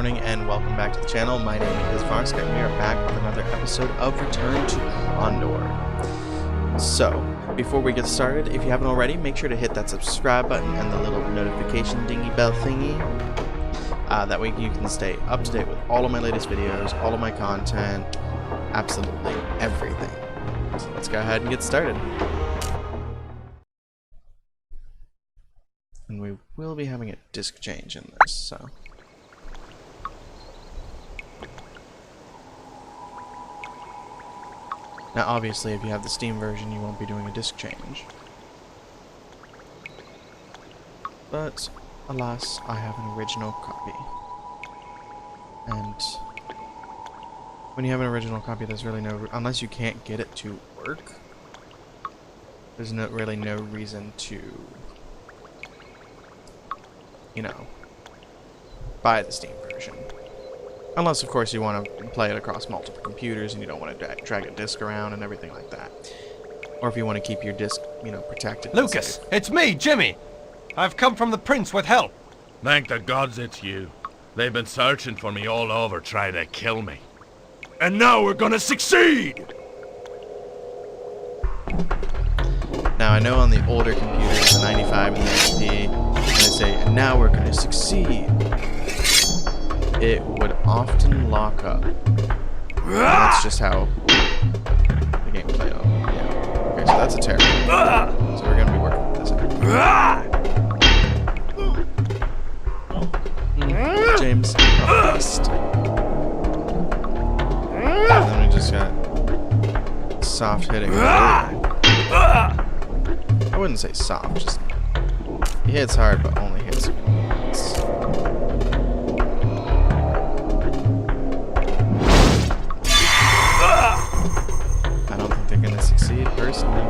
morning, and welcome back to the channel. My name is Varska, and we are back with another episode of Return to Krondor. So, before we get started, if you haven't already, make sure to hit that subscribe button and the little notification dingy bell thingy. That way you can stay up to date with all of my latest videos, all of my content, absolutely everything. So let's go ahead and get started. And we will be having a disc change in this, so... Now obviously if you have the Steam version you won't be doing a disc change. But, alas, I have an original copy. And... when you have an original copy there's really no... unless you can't get it to work, there's really no reason to... you know, buy the Steam version. Unless, of course, you want to play it across multiple computers and you don't want to drag a disc around and everything like that. Or if you want to keep your disc, you know, protected. Lucas, it's me, Jimmy! I've come from the Prince with help. Thank the gods it's you. They've been searching for me all over, trying to kill me. And now we're gonna succeed! Now, I know on the older computers, the 95 and the XP, when they say, and now we're going to succeed, it would often lock up. And that's just how the game played on. Yeah. Okay, so that's a terrible thing. So we're going to be working with this. James. Christ. And then we just got soft hitting. I wouldn't say soft, just he hits hard, but only hits once. I don't think they're gonna succeed, personally.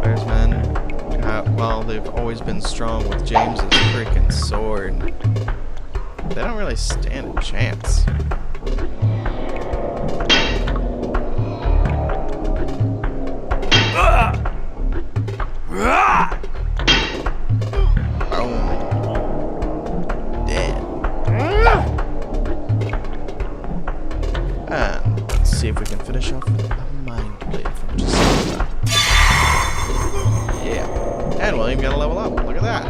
Bears men, while they've always been strong with James's freaking sword, they don't really stand a chance. See if we can finish off with a mind blade from just yeah. And we'll even get a level up. Look at that.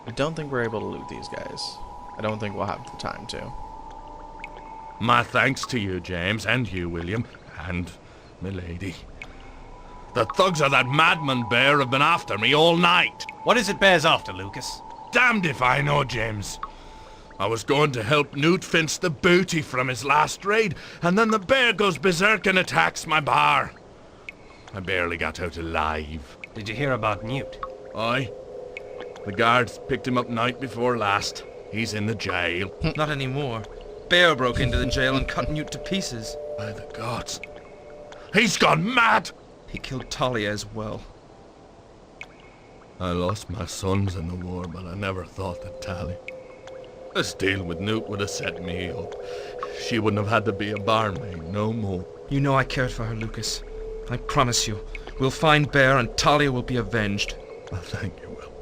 I don't think we're able to loot these guys. I don't think we'll have the time to. My thanks to you, James, and you, William, and milady. The thugs of that madman Bear have been after me all night. What is it Bear's after, Lucas? Damned if I know, James. I was going to help Newt fence the booty from his last raid, and then the bear goes berserk and attacks my bar. I barely got out alive. Did you hear about Newt? Aye. The guards picked him up night before last. He's in the jail. Not anymore. Bear broke into the jail and cut Newt to pieces. By the gods. He's gone mad! He killed Talia as well. I lost my sons in the war, but I never thought that Talia. This deal with Newt would have set me up. She wouldn't have had to be a barmaid no more. You know I cared for her, Lucas. I promise you, we'll find Bear and Talia will be avenged. Well, thank you, Will.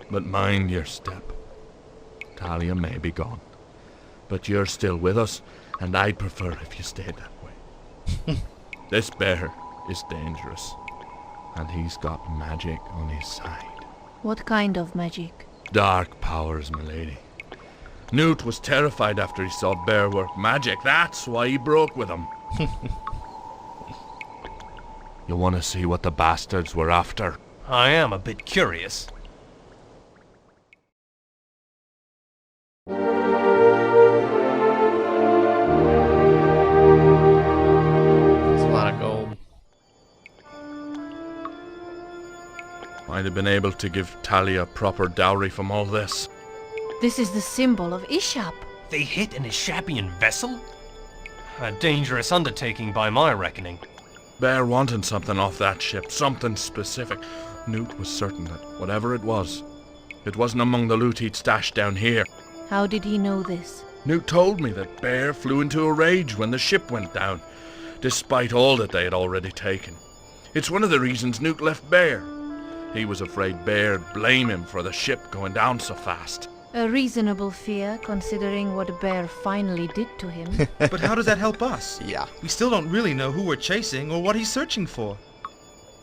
But mind your step. Talia may be gone, but you're still with us, and I'd prefer if you stayed that way. This bear is dangerous, and he's got magic on his side. What kind of magic? Dark powers, milady. Newt was terrified after he saw Bear work magic. That's why he broke with him. You want to see what the bastards were after? I am a bit curious. It's a lot of gold. I'd have been able to give Talia proper dowry from all this. This is the symbol of Ishap. They hit an Ishapian vessel? A dangerous undertaking by my reckoning. Bear wanted something off that ship, something specific. Newt was certain that whatever it wasn't among the loot he'd stashed down here. How did he know this? Newt told me that Bear flew into a rage when the ship went down, despite all that they had already taken. It's one of the reasons Newt left Bear. He was afraid Bear'd blame him for the ship going down so fast. A reasonable fear, considering what Bear finally did to him. But how does that help us? Yeah. We still don't really know who we're chasing or what he's searching for.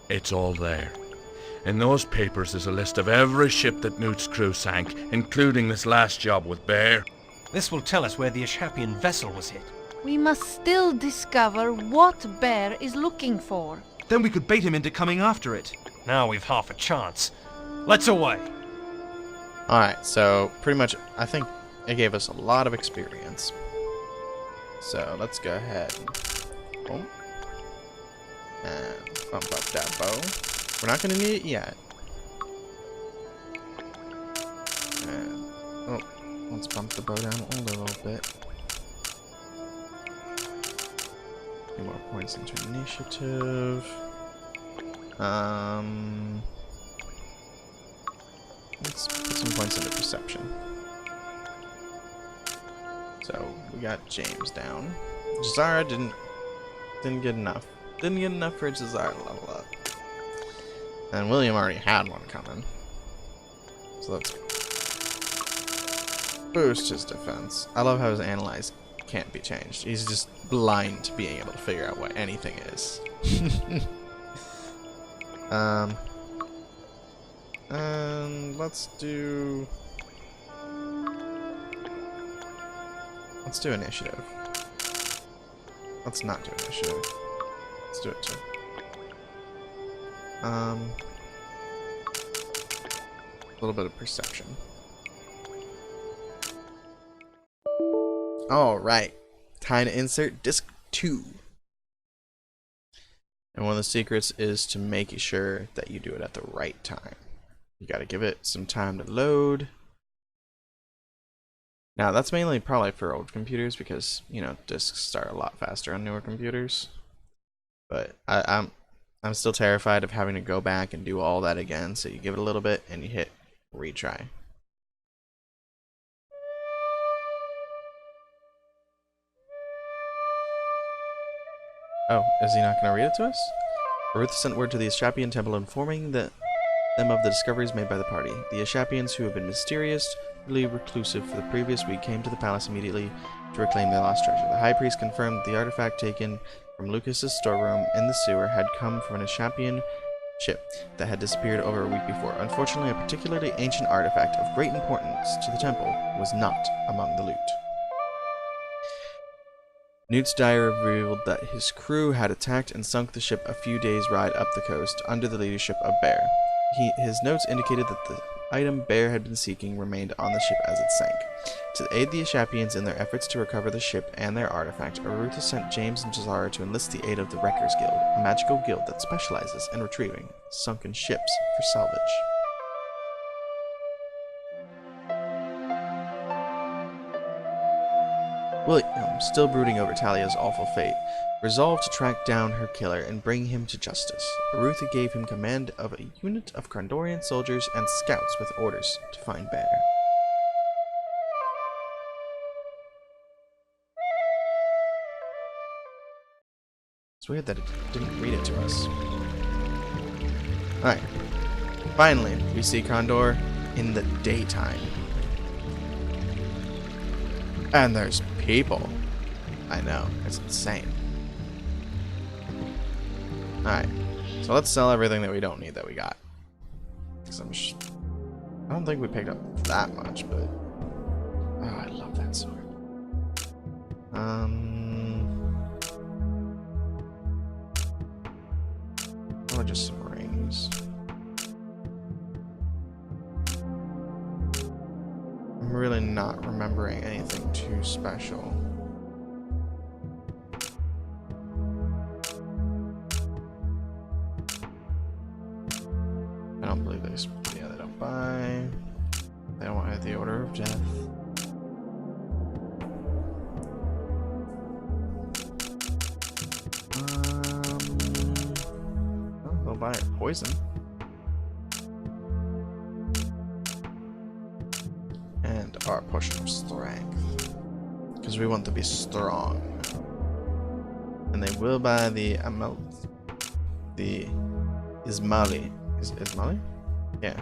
It's all there. In those papers is a list of every ship that Newt's crew sank, including this last job with Bear. This will tell us where the Ishapian vessel was hit. We must still discover what Bear is looking for. Then we could bait him into coming after it. Now we've half a chance. Let's away. Alright, so pretty much, I think it gave us a lot of experience. So let's go ahead and boom. And bump up that bow. We're not going to need it yet. And, oh, let's bump the bow down a little bit. 2 more points into initiative. Let's put some points into perception. So we got James down. Jazara didn't get enough. Didn't get enough for Jazara to level up. And William already had one coming. So let's boost his defense. I love how his analyze can't be changed. He's just blind to being able to figure out what anything is. And let's do initiative. Let's not do initiative. Let's do it too. A little bit of perception. Alright. Time to insert disc 2. And one of the secrets is to make sure that you do it at the right time. You gotta give it some time to load. Now that's mainly probably for old computers because, you know, discs start a lot faster on newer computers. But I'm still terrified of having to go back and do all that again, so you give it a little bit and you hit retry. Oh, is he not going to read it to us? Ruth sent word to the Ishapian temple informing them of the discoveries made by the party. The Ishapians, who have been mysteriously reclusive for the previous week, came to the palace immediately to reclaim their lost treasure. The high priest confirmed that the artifact taken from Lucas's storeroom in the sewer had come from an Ishapian ship that had disappeared over a week before. Unfortunately, a particularly ancient artifact of great importance to the temple was not among the loot. Newt's diary revealed that his crew had attacked and sunk the ship a few days' ride up the coast under the leadership of Bear. His notes indicated that the item Bear had been seeking remained on the ship as it sank. To aid the Ishapians in their efforts to recover the ship and their artifact, Arutha sent James and Jazara to enlist the aid of the Wreckers Guild, a magical guild that specializes in retrieving sunken ships for salvage. William, still brooding over Talia's awful fate, resolved to track down her killer and bring him to justice. Arutha gave him command of a unit of Krondorian soldiers and scouts with orders to find Bear. It's weird that it didn't read it to us. Alright. Finally, we see Krondor in the daytime. And there's people. I know, it's insane. Alright, so let's sell everything that we don't need that we got. Because I don't think we picked up that much, but... Oh, I love that sword. Or just some rings. I'm really not remembering anything too special. I don't believe they don't buy. They don't have the order of death. Oh, they'll buy poison. And our potion of strength. Because we want to be strong. And they will buy the Ismali. Is Ismali? Yeah.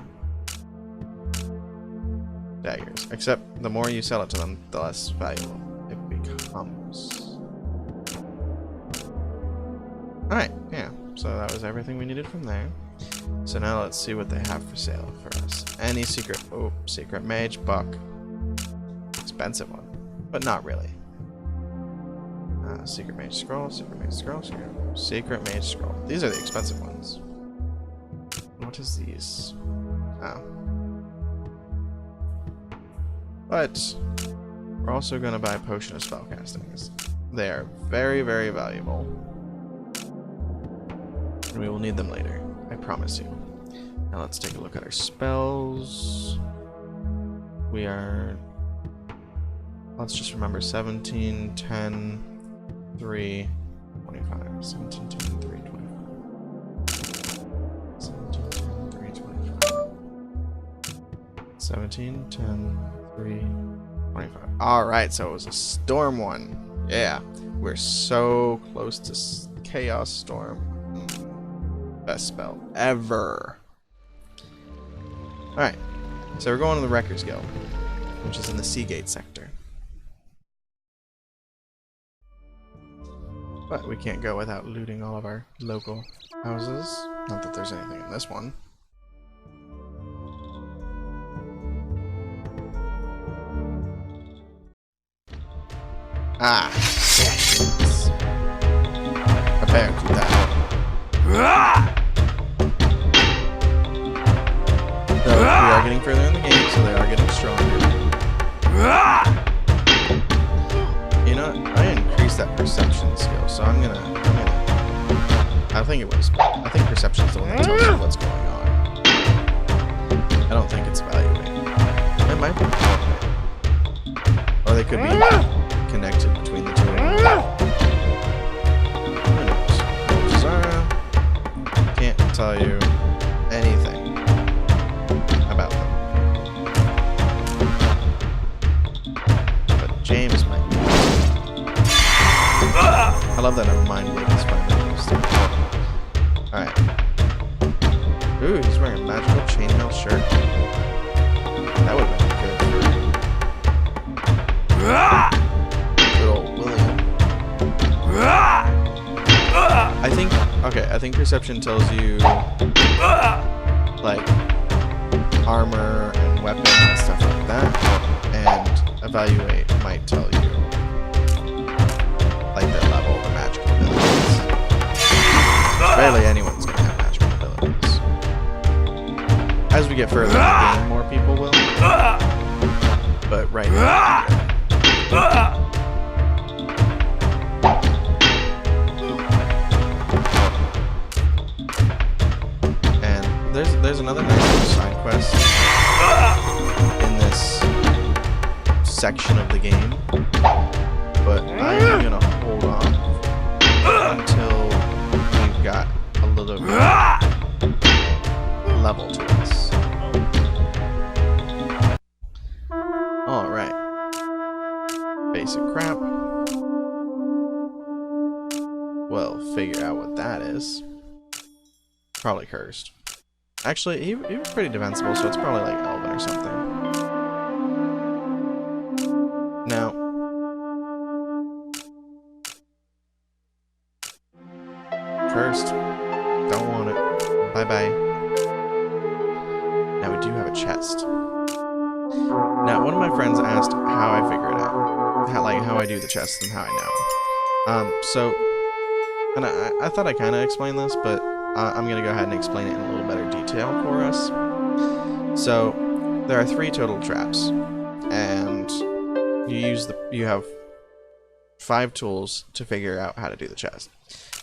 Daggers. Except the more you sell it to them, the less valuable it becomes. Alright, yeah. So that was everything we needed from there. So now let's see what they have for sale for us. Any secret... Oh, secret mage buck. Expensive one. But not really. Secret mage scroll, secret mage scroll, secret mage scroll. These are the expensive ones. What is these? Oh. But we're also going to buy a potion of spellcasting. They are very, very valuable. And we will need them later. I promise you. Now let's take a look at our spells. We are... Let's just remember 17, 10, 3, 25. 17, 10, 3, 25. 17, 10, 3, 25. 17, 10, 3, 25. Alright, so it was a storm one. Yeah. We're so close to Chaos Storm. Best spell ever. Alright. So we're going to the Wreckers Guild, which is in the Seagate sector. But we can't go without looting all of our local houses. Not that there's anything in this one. Ah, yes. I better keep that. So we are getting further in the game, so they are getting stronger. You know, I increased that perception skill, so I think perception's the one that tells you what's going on. I don't think it's evaluating. It might be. Or they could be connected between the two. Who knows? Zara can't tell you anything about them. But James might. I love that our mind blade is finally used. Alright. Ooh, he's wearing a magical chainmail shirt. That would have been good. Good old William. I think perception tells you like armor and weapons and stuff like that, and evaluate might tell you like their level of magical abilities. Barely anyone's gonna have magical abilities. As we get further in the game, more people will. But right now, and there's another nice little side quest in this section of the game, but I'm gonna hold on until we've got a little level to us. Alright. Basic crap. Well, figure out what that is. Probably cursed. Actually, he was pretty defensible, so it's probably like Elven or something. Now, cursed. Don't want it. Bye-bye. Now we do have a chest. Now, one of my friends asked how I figure it out. How I do the chest and how I know. And I thought I kind of explained this, but I'm going to go ahead and explain it in a little better detail for us. So, there are 3 total traps, and you have 5 tools to figure out how to do the chest.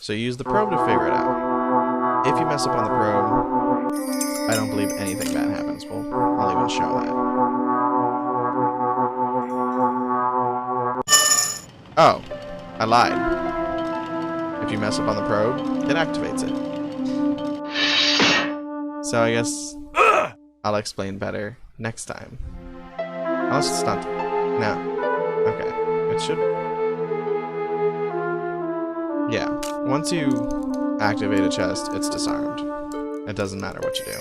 So you use the probe to figure it out. If you mess up on the probe, I don't believe anything bad happens. Well, I'll even show that. Oh, I lied. If you mess up on the probe, it activates it. So I guess I'll explain better next time. Unless it's not. No. Okay. It should. Yeah. Once you activate a chest, it's disarmed. It doesn't matter what you do.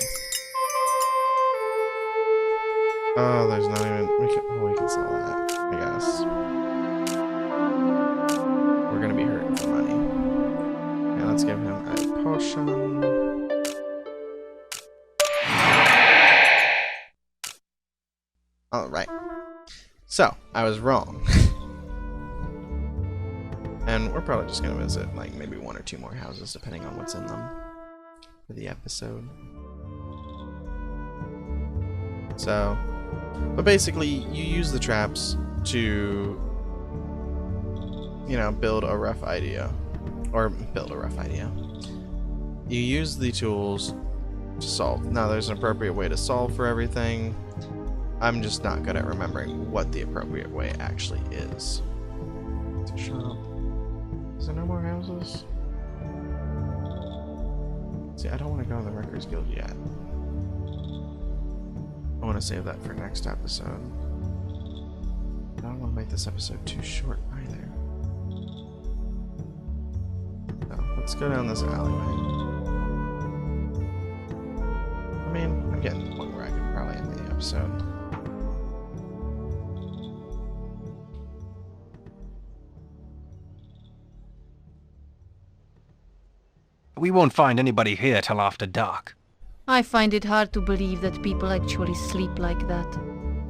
Oh, there's not even... we can sell that, I guess. We're gonna be hurting for money. Okay, let's give him a potion. Alright. So, I was wrong. And we're probably just gonna visit, like, maybe 1 or 2 more houses, depending on what's in them for the episode. So, but basically, you use the traps to, you know, build a rough idea. You use the tools to solve. Now, there's an appropriate way to solve for everything. I'm just not good at remembering what the appropriate way actually is. It's a shop. Is there no more houses? See, I don't want to go to the Wreckers Guild yet. I want to save that for next episode. I don't want to make this episode too short either. So, let's go down this alleyway. I mean, I'm getting to the point where I can probably end the episode. We won't find anybody here till after dark. I find it hard to believe that people actually sleep like that.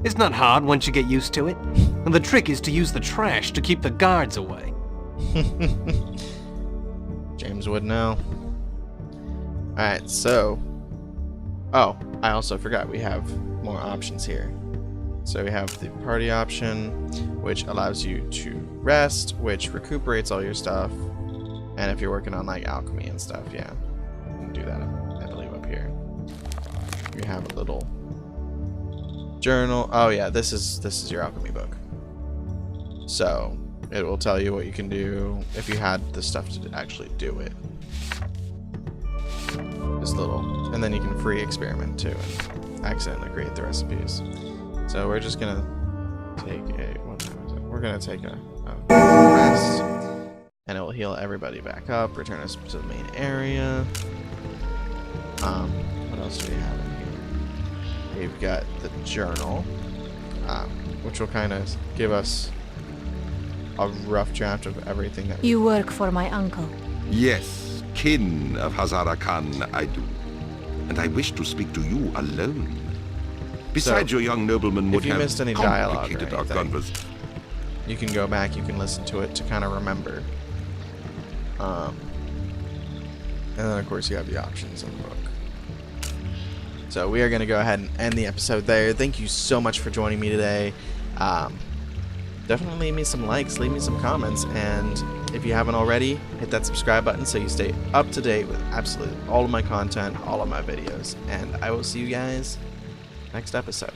It's not hard once you get used to it. And the trick is to use the trash to keep the guards away. James would know. Alright, so... Oh, I also forgot we have more options here. So we have the party option, which allows you to rest, which recuperates all your stuff. And if you're working on like alchemy and stuff, yeah, you can do that, I believe, up here. You have a little journal. Oh yeah, this is your alchemy book. So it will tell you what you can do if you had the stuff to actually do it. Just little, and then you can free experiment too and accidentally create the recipes. So we're just gonna take a what time is it? We're gonna take a rest. And it will heal everybody back up, return us to the main area. What else do we have in here? We've got the journal, which will kind of give us a rough draft of everything that You work for my uncle. Yes, kin of Hazara Khan I do. And I wish to speak to you alone. Besides, So, your young nobleman would you have missed any dialogue or complicated our anything, conversation. you can go back, you can listen to it to kind of remember. And then of course you have the options in the book. So we are going to go ahead and end the episode there. Thank you so much for joining me today. Definitely leave me some likes, leave me some comments, and if you haven't already, hit that subscribe button so you stay up to date with absolutely all of my content, all of my videos. And I will see you guys next episode.